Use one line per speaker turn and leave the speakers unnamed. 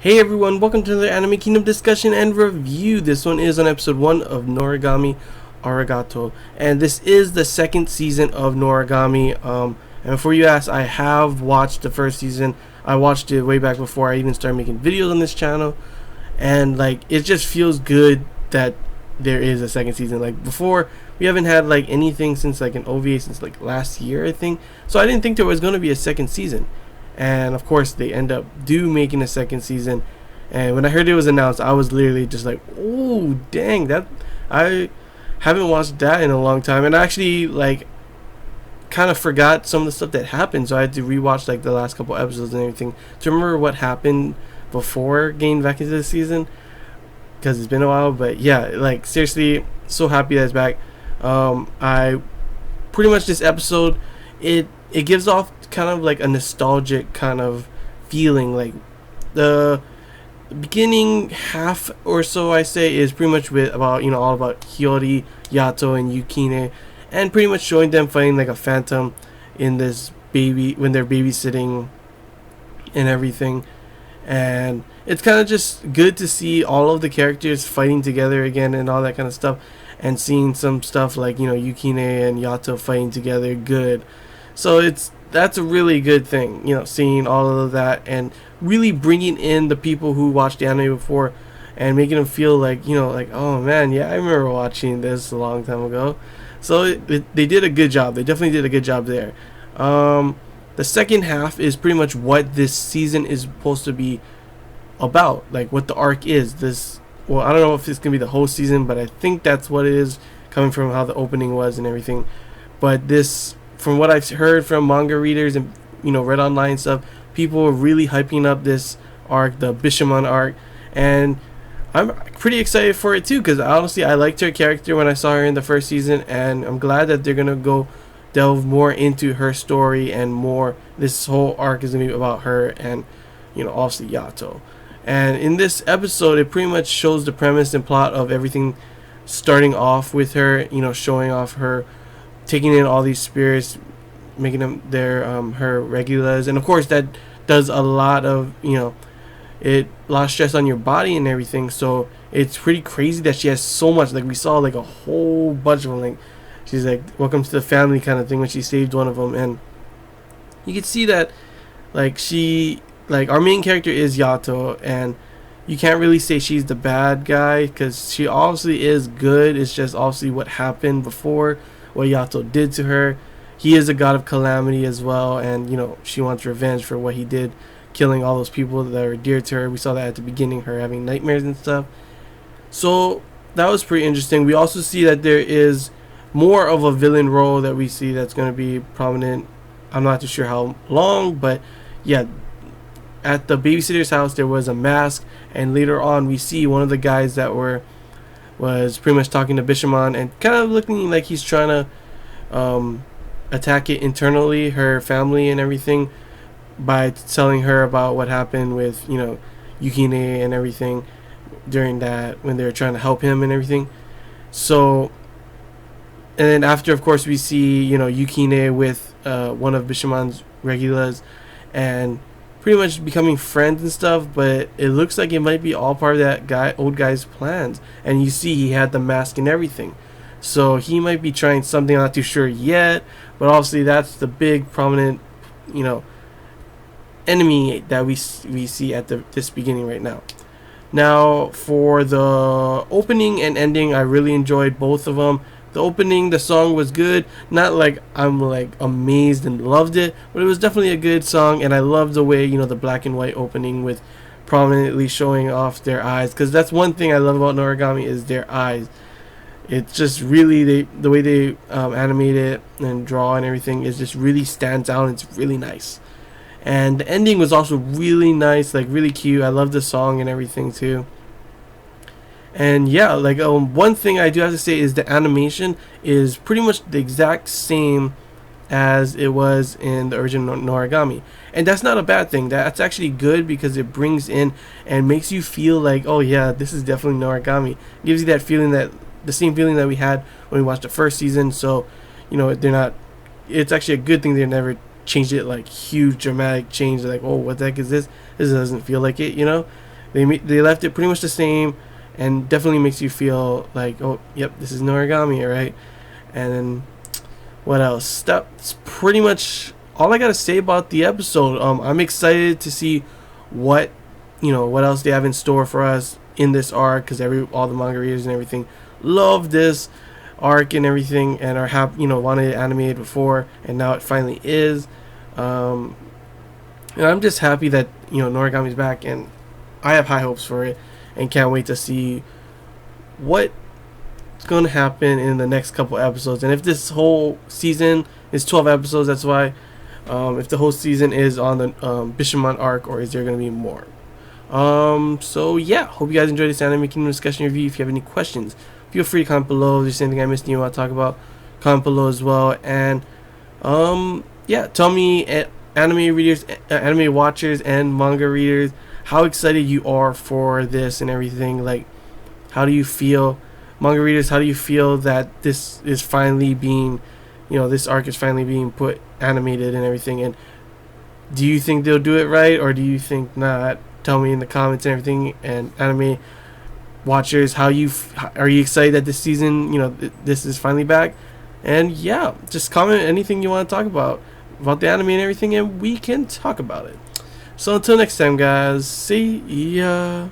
Hey everyone, welcome to the Anime Kingdom discussion and review. This one is on episode 1 of Noragami Aragoto, and this is the second season of Noragami. And before you ask, I have watched the first season. I watched it way back before I even started making videos on this channel, and it just feels good that there is a second season. Like before, we haven't had anything since an OVA since last year, I think. So I didn't think there was going to be a second season. And of course they end up making a second season, and when I heard it was announced, I was literally just like, oh dang, that I haven't watched that in a long time. And I actually kind of forgot some of the stuff that happened, so I had to rewatch the last couple episodes and everything to remember what happened before getting back into the season, because it's been a while. But yeah, seriously, so happy that it's back. I pretty much, this episode, it gives off kind of a nostalgic kind of feeling. The beginning half or so, I say, is pretty much all about Hiyori, Yato, and Yukine, and pretty much showing them fighting a phantom in this baby when they're babysitting and everything. And it's kind of just good to see all of the characters fighting together again and all that kind of stuff, and seeing some stuff Yukine and Yato fighting together good. So that's a really good thing, seeing all of that and really bringing in the people who watched the anime before and making them feel oh man, yeah, I remember watching this a long time ago. So they did a good job. They definitely did a good job there. The second half is pretty much what this season is supposed to be about, what the arc is. Well, I don't know if it's going to be the whole season, but I think that's what it is, coming from how the opening was and everything. But this, from what I've heard from manga readers and read online stuff, people are really hyping up this arc, the Bishamon arc, and I'm pretty excited for it too, because honestly I liked her character when I saw her in the first season, and I'm glad that they're gonna go delve more into her story, and more, this whole arc is gonna be about her and obviously Yato. And in this episode, it pretty much shows the premise and plot of everything, starting off with her showing off her taking in all these spirits, making them their her regulars, and of course that does a lot of a lot of stress on your body and everything. So it's pretty crazy that she has so much. We saw a whole bunch of them. She's welcome to the family kind of thing when she saved one of them, and you can see that she our main character is Yato, and you can't really say she's the bad guy because she obviously is good. It's just obviously what happened before, what Yato did to her. He is a god of calamity as well, and she wants revenge for what he did, killing all those people that are dear to her. We saw that at the beginning, her having nightmares and stuff. So that was pretty interesting. We also see that there is more of a villain role that we see that's going to be prominent. I'm not too sure how long, but yeah, at the babysitter's house there was a mask, and later on we see one of the guys that was pretty much talking to Bishamon and kind of looking like he's trying to attack it internally, her family and everything, by telling her about what happened with Yukine and everything during that, when they were trying to help him and everything. So, and then after, of course, we see Yukine with one of Bishamon's regulars, and pretty much becoming friends and stuff. But it looks like it might be all part of that old guy's plans, and you see he had the mask and everything. So he might be trying something, I'm not too sure yet, but obviously that's the big prominent, enemy that we see at this beginning right now. Now, for the opening and ending, I really enjoyed both of them. The opening, the song was good. Not I'm amazed and loved it, but it was definitely a good song, and I loved the way the black and white opening with prominently showing off their eyes, because that's one thing I love about Noragami is their eyes. It's just really, the way they animate it and draw and everything is just really stands out, and it's really nice. And the ending was also really nice, really cute. I love the song and everything too. And yeah, one thing I do have to say is the animation is pretty much the exact same as it was in the original Noragami, and that's not a bad thing. That's actually good, because it brings in and makes you feel oh yeah, this is definitely Noragami. It gives you that feeling, that the same feeling that we had when we watched the first season. So they're not, it's actually a good thing they never changed it huge dramatic change, oh what the heck is this doesn't feel like it. They left it pretty much the same, and definitely makes you feel like, oh, yep, this is Noragami, right? And then what else? That's pretty much all I gotta say about the episode. I'm excited to see what what else they have in store for us in this arc, because all the manga readers and everything love this arc and everything, and are happy, wanted it animated before, and now it finally is. And I'm just happy that Noragami's back, and I have high hopes for it, and can't wait to see what's going to happen in the next couple episodes. And if this whole season is 12 episodes, that's why. If the whole season is on the Bishamon arc, or is there going to be more? So yeah, hope you guys enjoyed this Anime Kingdom discussion review. If you have any questions, feel free to comment below. If there's anything I missed and you want to talk about, comment below as well. And yeah, tell me, anime readers, anime watchers, and manga readers, how excited you are for this and everything. Like, how do you feel, manga readers? How do you feel that this is finally being, this arc is finally being put animated and everything? And do you think they'll do it right, or do you think not? Tell me in the comments and everything. And anime watchers, are you excited that this season, this is finally back? And yeah, just comment anything you want to talk about the anime and everything, and we can talk about it. So until next time, guys, see ya.